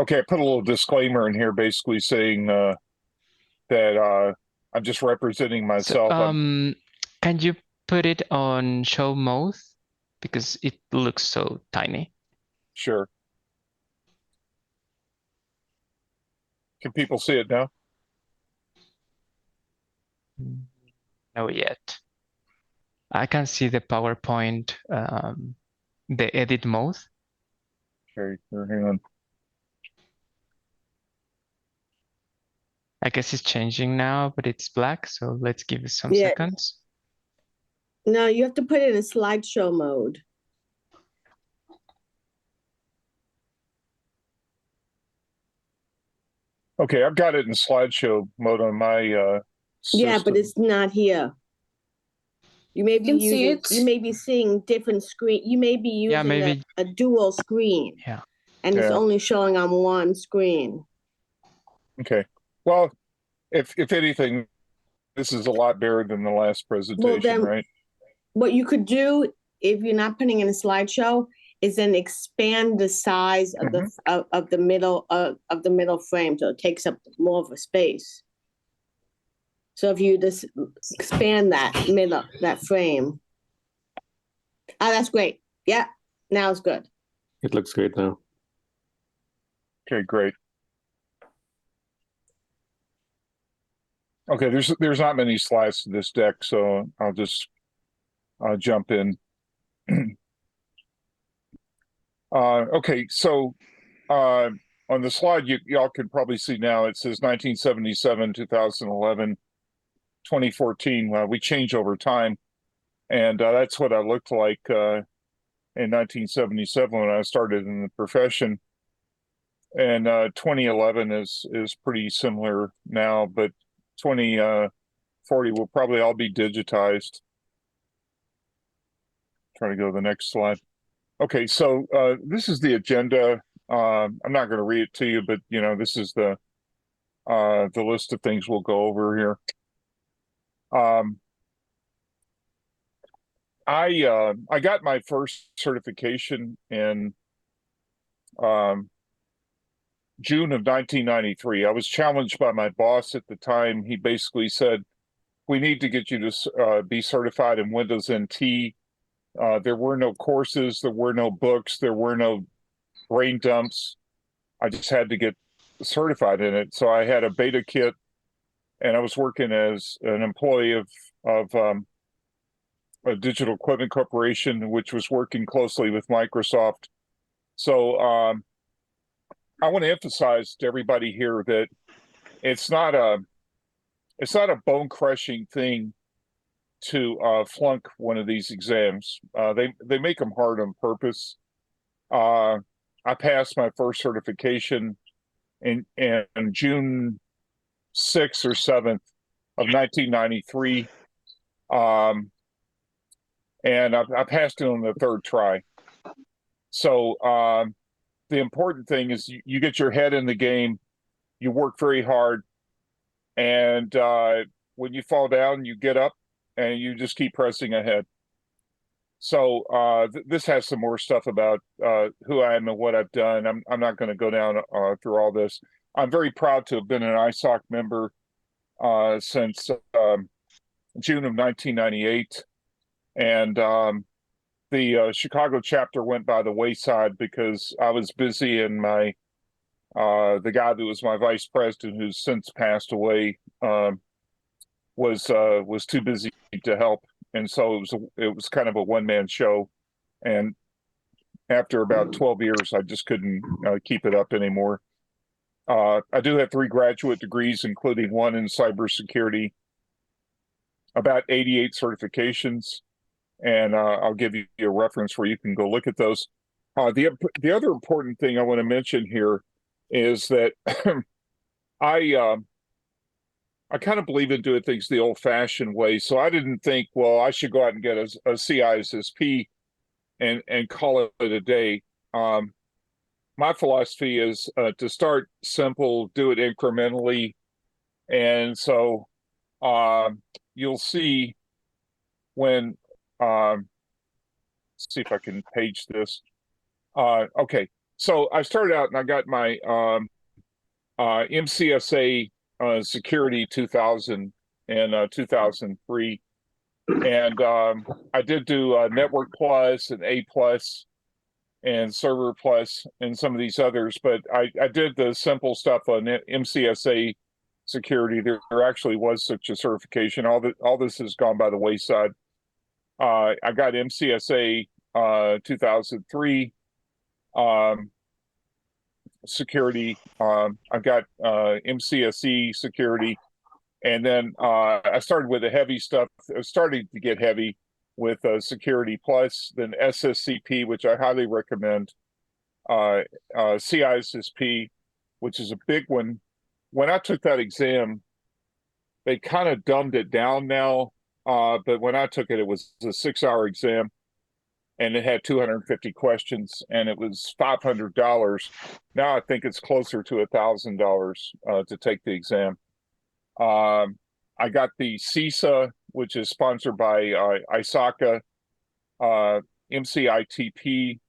Okay, I put a little disclaimer in here basically saying that I'm just representing So, myself. can you put it on show mode? Because it looks so tiny. Sure. Can people see it now? No yet. I can see the PowerPoint, the edit mode. Okay, hang on. I guess it's changing now, but it's black. So let's give it some Yeah. seconds. No, you have to put it in slideshow mode. Okay, I've got it in slideshow mode on my system. Yeah, but it's not here. You may be using, you may be seeing different screen. You may be using maybe a dual screen. Yeah. And it's only showing on one screen. Okay. Well, if anything, this is a lot better than the last presentation, Well, then, right? what you could do if you're not putting in a slideshow is then expand the size of the middle frame, so it takes up more of a space. So if you just expand that frame. Oh, that's great. Yeah, now it's good. It looks great now. Okay, great. Okay, there's not many slides to this deck, so I'll just jump in. Okay, so on the slide, y'all can probably see now it says 1977, 2011, 2014. We change over time, and that's what I looked like in 1977 when I started in the profession. And 2011 is pretty similar now, but 2040 will probably all be digitized. Try to go to the next slide. Okay, so this is the agenda. I'm not going to read it to you, but this is the list of things we'll go over here. I got my first certification in June of 1993. I was challenged by my boss at the time. He basically said, "We need to get you to be certified in Windows NT." There were no courses, there were no books, there were no brain dumps. I just had to get certified in it. So I had a beta kit, and I was working as an employee of a Digital Equipment Corporation, which was working closely with Microsoft. So I want to emphasize to everybody here that it's not a bone crushing thing to flunk one of these exams. They make them hard on purpose. I passed my first certification in June 6th or 7th of 1993. And I passed it on the third try. So the important thing is you get your head in the game, you work very hard, and when you fall down, you get up and you just keep pressing ahead. So this has some more stuff about who I am and what I've done. I'm not going to go down through all this. I'm very proud to have been an ISOC member since June of 1998. And the Chicago chapter went by the wayside because I was busy, and my the guy that was my vice president, who's since passed away, was too busy to help, and so it was kind of a one-man show. And after about 12 years, I just couldn't keep it up anymore. I do have 3 graduate degrees, including 1 in cybersecurity, about 88 certifications, and I'll give you a reference where you can go look at those. The other important thing I want to mention here is that I kind of believe in doing things the old-fashioned way. So I didn't think, well, I should go out and get a CISSP and call it a day. My philosophy is to start simple, do it incrementally, and so you'll see when. Let's see if I can page this. Okay, So I started out and I got my MCSA Security 2000 and 2003. And I did do Network Plus and A Plus and Server Plus and some of these others, but I did the simple stuff on MCSA Security. There actually was such a certification. All this has gone by the wayside. I got MCSA 2003 security. I got MCSE security. And then I started with the heavy stuff. I started to get heavy with Security Plus, then SSCP, which I highly recommend, CISSP, which is a big one. When I took that exam, they kind of dumbed it down now, but when I took it, it was a 6-hour exam, and it had 250 questions, and it was $500. Now I think it's closer to $1,000 to take the exam. I got the CISA, which is sponsored by ISACA, MCITP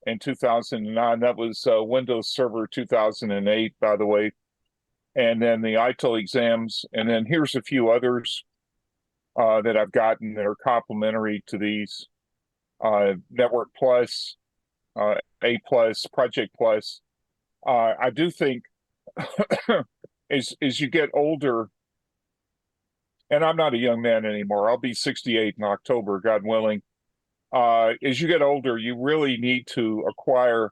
in 2009. That was Windows Server 2008, by the way. And then the ITIL exams. And then here's a few others that I've gotten that are complementary to these. Network Plus, A Plus, Project Plus. I do think as you get older, and I'm not a young man anymore. I'll be 68 in October, God willing. As you get older, you really need to acquire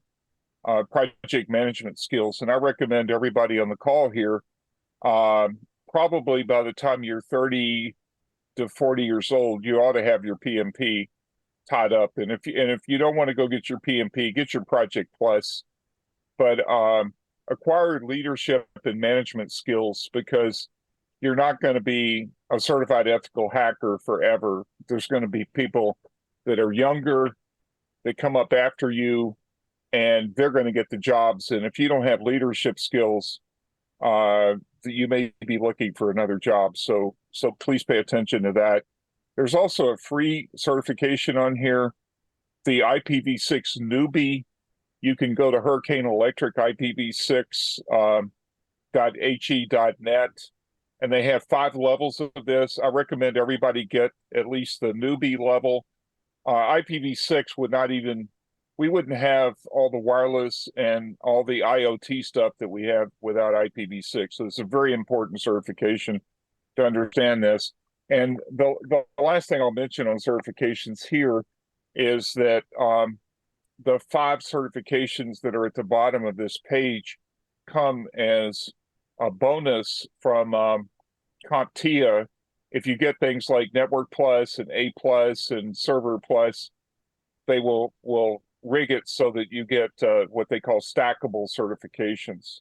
project management skills. And I recommend everybody on the call here, probably by the time you're 30 to 40 years old, you ought to have your PMP tied up. And if you don't want to go get your PMP, get your Project Plus. But acquire leadership and management skills, because you're not going to be a certified ethical hacker forever. There's going to be people that are younger that come up after you, and they're going to get the jobs. And if you don't have leadership skills, you may be looking for another job. So please pay attention to that. There's also a free certification on here, the IPv6 newbie. You can go to Hurricane Electric IPv6.he.net. And they have 5 levels of this. I recommend everybody get at least the newbie level. IPv6 we wouldn't have all the wireless and all the IoT stuff that we have without IPv6. So it's a very important certification to understand this. And the last thing I'll mention on certifications here is that the 5 certifications that are at the bottom of this page come as a bonus from CompTIA. If you get things like Network Plus and A Plus and Server Plus, they will rig it so that you get what they call stackable certifications.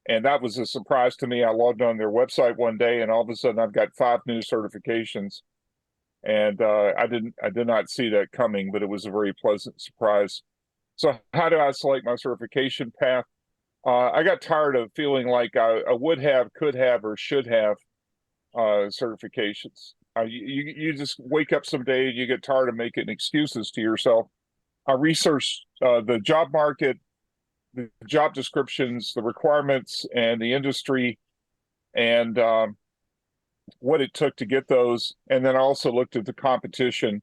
And that was a surprise to me. I logged on their website one day, and all of a sudden I've got 5 new certifications. And I did not see that coming, but it was a very pleasant surprise. So how do I select my certification path? I got tired of feeling like I would have, could have, or should have certifications. You just wake up someday and you get tired of making excuses to yourself. I researched the job market, the job descriptions, the requirements, and the industry, and what it took to get those. And then I also looked at the competition,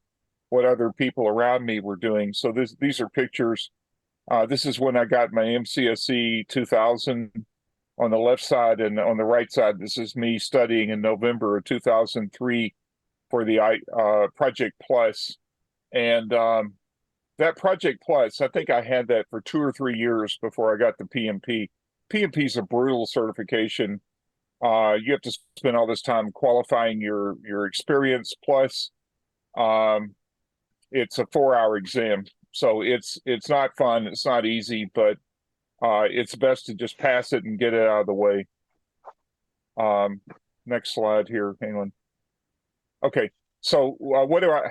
what other people around me were doing. So these are pictures. This is when I got my MCSE 2000 on the left side, and on the right side, this is me studying in November of 2003 for the Project Plus. And that Project Plus, I think I had that for 2 or 3 years before I got the PMP. PMP is a brutal certification. You have to spend all this time qualifying your experience, plus it's a 4-hour exam. So it's not fun, it's not easy, but it's best to just pass it and get it out of the way. Next slide here, hang on. Okay, so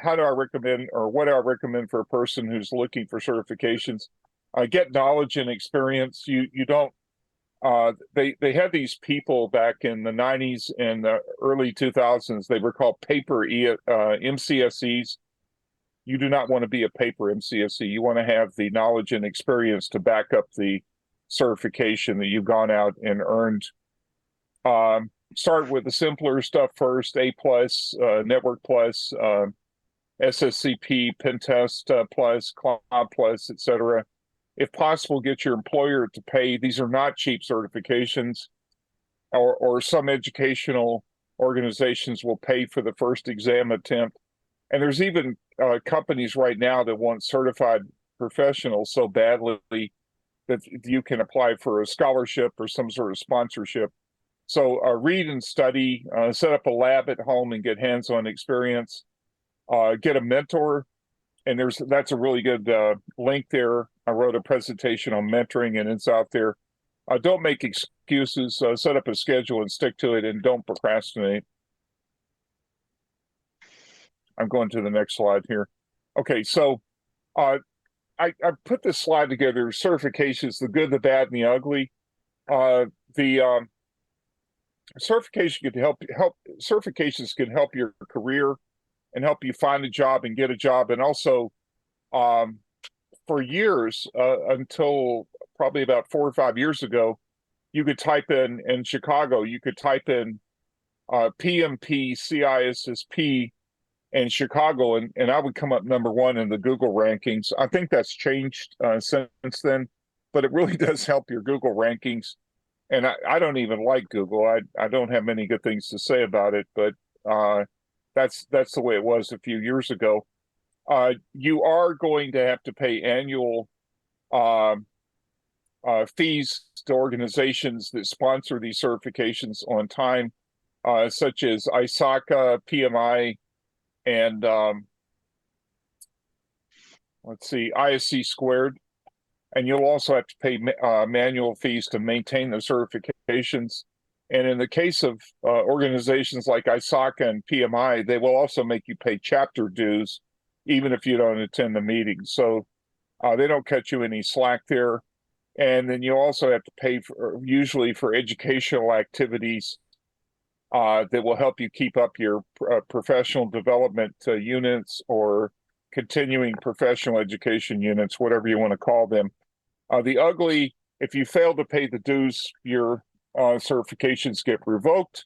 how do I recommend, or what do I recommend for a person who's looking for certifications? Get knowledge and experience. You don't, they had these people back in the 90s and the early 2000s, they were called paper MCSEs. you do not want to be a paper MCSE. You want to have the knowledge and experience to back up the certification that you've gone out and earned. Start with the simpler stuff first, A+, Network Plus, SSCP, Pen Test Plus, Cloud Plus, etc. If possible, get your employer to pay. These are not cheap certifications, or some educational organizations will pay for the first exam attempt. And there's even companies right now that want certified professionals so badly that you can apply for a scholarship or some sort of sponsorship. So read and study, set up a lab at home and get hands-on experience. Get a mentor, and that's a really good link there. I wrote a presentation on mentoring, and it's out there. Don't make excuses. Set up a schedule and stick to it, and don't procrastinate. I'm going to the next slide here. Okay, so I put this slide together: certifications, the good, the bad, and the ugly. The certification can help. Certifications can help your career and help you find a job and get a job. And also, for years, until probably about 4 or 5 years ago, you could type in Chicago, you could type in PMP CISSP in Chicago, and I would come up #1 in the Google rankings. I think that's changed since then, but it really does help your Google rankings. And I don't even like Google. I don't have many good things to say about it, but that's the way it was a few years ago. You are going to have to pay annual fees to organizations that sponsor these certifications on time, such as ISACA, PMI, and let's see, ISC squared. And you'll also have to pay manual fees to maintain the certifications. And in the case of organizations like ISACA and PMI, they will also make you pay chapter dues, even if you don't attend the meetings. So they don't cut you any slack there. And then you also have to pay usually for educational activities that will help you keep up your professional development units or continuing professional education units, whatever you want to call them. The ugly, if you fail to pay the dues, your certifications get revoked.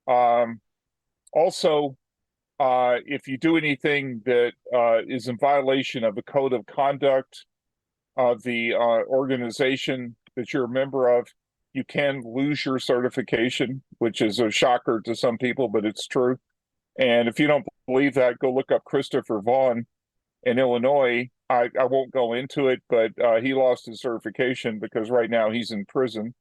Also, if you do anything that is in violation of the code of conduct of the organization that you're a member of, you can lose your certification, which is a shocker to some people, but it's true. And if you don't believe that, go look up Christopher Vaughn in Illinois. I won't go into it, but he lost his certification because right now he's in prison.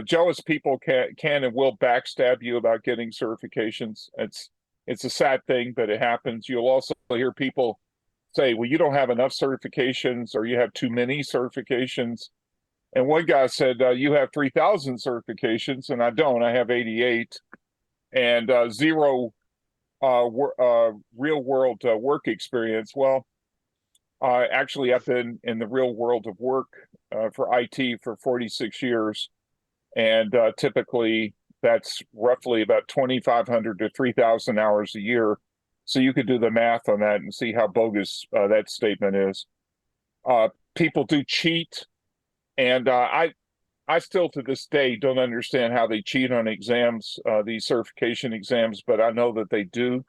Jealous people can and will backstab you about getting certifications. It's a sad thing, but it happens. You'll also hear people say, well, you don't have enough certifications or you have too many certifications. And one guy said, you have 3,000 certifications, and I don't. I have 88 and 0 real world work experience. Well, actually, I've been in the real world of work for IT for 46 years. And typically, that's roughly about 2,500 to 3,000 hours a year. So you could do the math on that and see how bogus that statement is. People do cheat. And I still to this day don't understand how they cheat on exams, these certification exams, but I know that they do.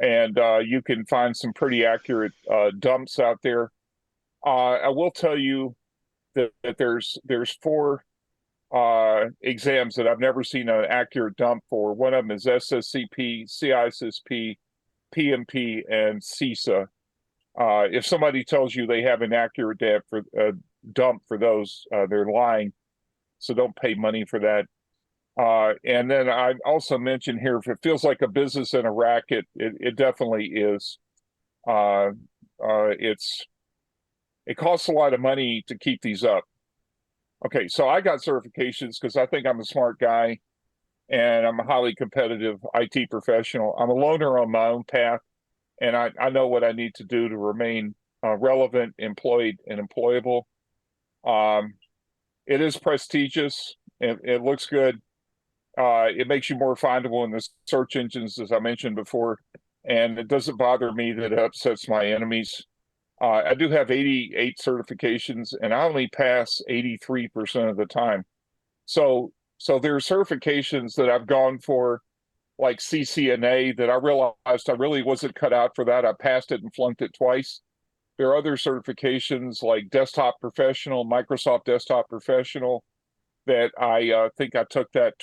And you can find some pretty accurate dumps out there. I will tell you that there's 4 exams that I've never seen an accurate dump for. One of them is SSCP, CISSP, PMP, and CISA. If somebody tells you they have an accurate dump for those, they're lying. So don't pay money for that. And then I also mentioned here, if it feels like a business and a racket, it definitely is. It costs a lot of money to keep these up. Okay, so I got certifications because I think I'm a smart guy and I'm a highly competitive IT professional. I'm a loner on my own path, and I know what I need to do to remain relevant, employed, and employable. It is prestigious. It looks good. It makes you more findable in the search engines, as I mentioned before. and it doesn't bother me that it upsets my enemies. I do have 88 certifications, and I only pass 83% of the time. So there are certifications that I've gone for, like CCNA, that I realized I really wasn't cut out for that. I passed it and flunked it twice. There are other certifications like Desktop Professional, Microsoft Desktop Professional, that I think I took that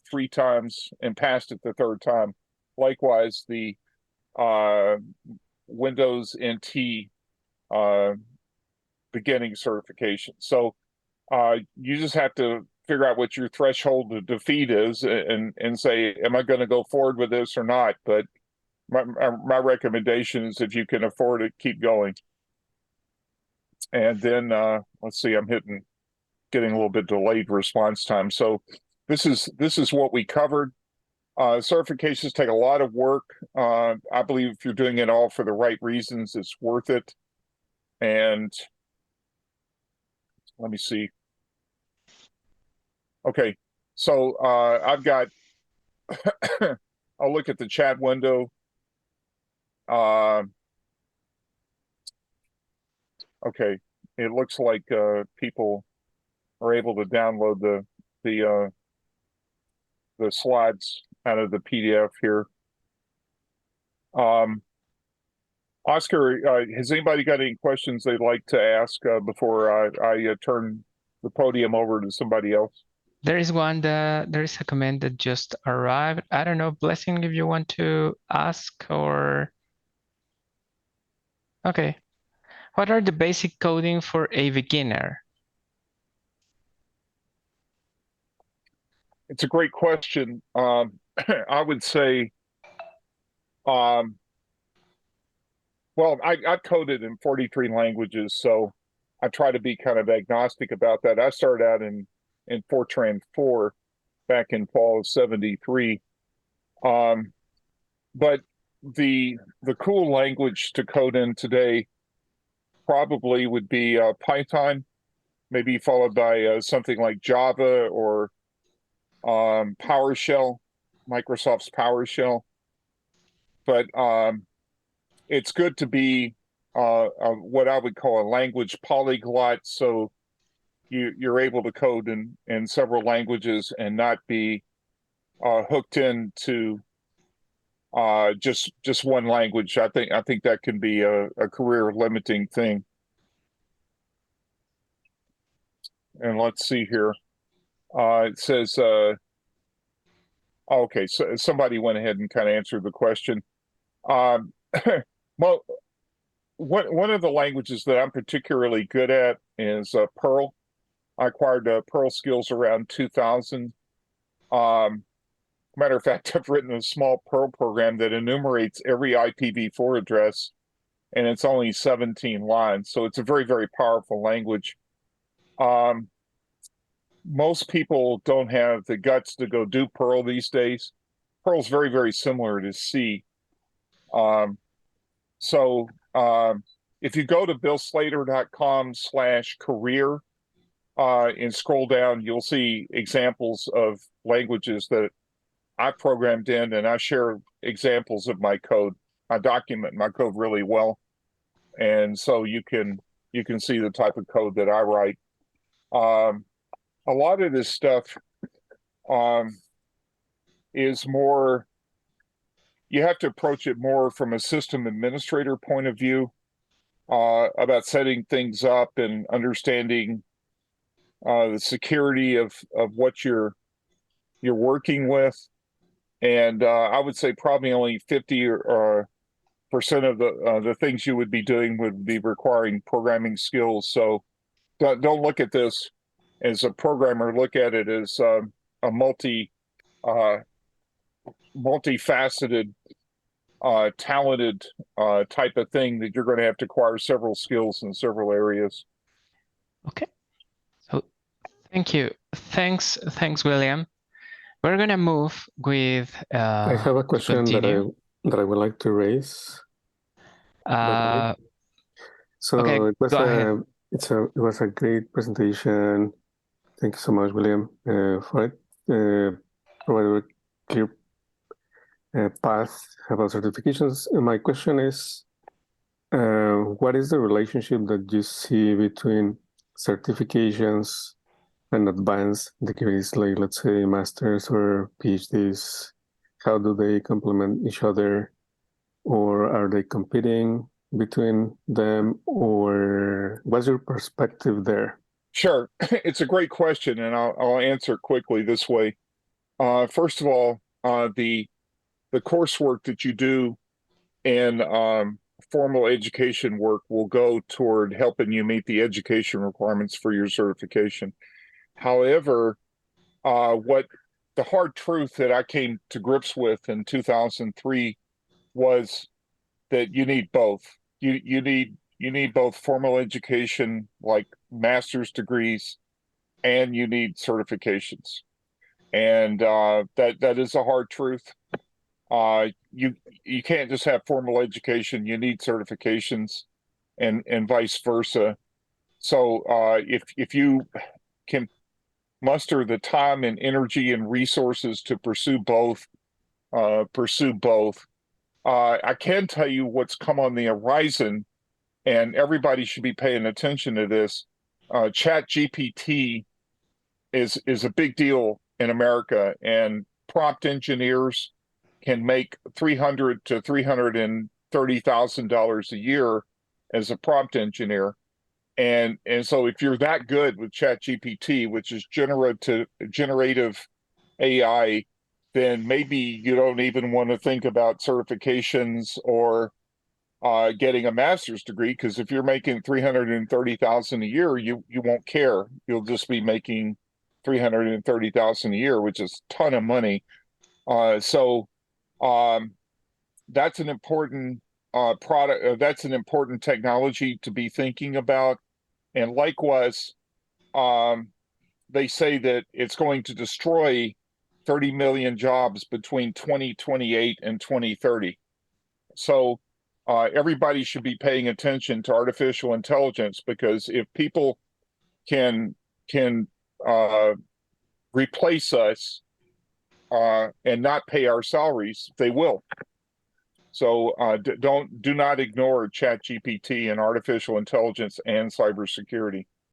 3 times and passed it the 3rd time. Likewise, the Windows NT beginning certification. So you just have to figure out what your threshold of defeat is and say, am I going to go forward with this or not? But my recommendation is, if you can afford it, keep going. And then let's see, I'm getting a little bit delayed response time. So this is what we covered. Certifications take a lot of work. I believe if you're doing it all for the right reasons, it's worth it. And let me see. Okay, so I've got, I'll look at the chat window. Okay, it looks like people are able to download the slides out of the PDF here. Oscar, has anybody got any questions they'd like to ask before I turn the podium over to somebody else? There is a comment that just arrived. I don't know, Blessing, if you want to ask or... Okay. What are the basic coding for a beginner? It's a great question. I would say, well, I've coded in 43 languages, so I try to be kind of agnostic about that. I started out in Fortran 4 back in fall of '73. But the cool language to code in today probably would be Python, maybe followed by something like Java or PowerShell, Microsoft's PowerShell. But it's good to be what I would call a language polyglot, so you're able to code in several languages and not be hooked into just one language. I think that can be a career limiting thing. And let's see here. It says, okay, so somebody went ahead and kind of answered the question. Well, one of the languages that I'm particularly good at is Perl. I acquired Perl skills around 2000. Matter of fact, I've written a small Perl program that enumerates every IPv4 address, and it's only 17 lines. So it's a very, very powerful language. Most people don't have the guts to go do Perl these days. Perl's very, very similar to C. If you go to billslater.com/career and scroll down, you'll see examples of languages that I programmed in, and I share examples of my code. I document my code really well, and so you can see the type of code that I write. A lot of this stuff is more, you have to approach it more from a system administrator point of view, about setting things up and understanding the security of what you're working with. And I would say probably only 50% of the things you would be doing would be requiring programming skills. So don't look at this as a programmer. Look at it as a multifaceted, talented type of thing that you're going to have to acquire several skills in several areas. Okay. So thank you. Thanks, William. We're going to move with... I have a question that I would like to raise. Okay, it was go ahead. It was a great presentation. Thank you so much, William, for it. Provided path about certifications. And my question is, what is the relationship that you see between certifications and advanced degrees, like let's say masters or PhDs? How do they complement each other, or are they competing between them, or what's your perspective there? Sure, it's a great question, and I'll answer quickly this way. First of all, the coursework that you do in formal education work will go toward helping you meet the education requirements for your certification. However, what the hard truth that I came to grips with in 2003 was that you need both. You need both formal education, like master's degrees, and you need certifications. And that is a hard truth. You can't just have formal education. You need certifications, and vice versa. So if you can muster the time and energy and resources to pursue both, pursue both. I can tell you what's come on the horizon, and everybody should be paying attention to this. ChatGPT is a big deal in America, and prompt engineers can make $300,000 to $330,000 a year as a prompt engineer. And so if you're that good with ChatGPT, which is generative AI, then maybe you don't even want to think about certifications or getting a master's degree, because if you're making $330,000 a year, you won't care. You'll just be making $330,000 a year, which is a ton of money. So that's an important product. That's an important technology to be thinking about. And likewise, they say that it's going to destroy 30 million jobs between 2028 and 2030. So everybody should be paying attention to artificial intelligence, because if people can replace us and not pay our salaries, they will. So do not ignore ChatGPT and artificial intelligence and cybersecurity.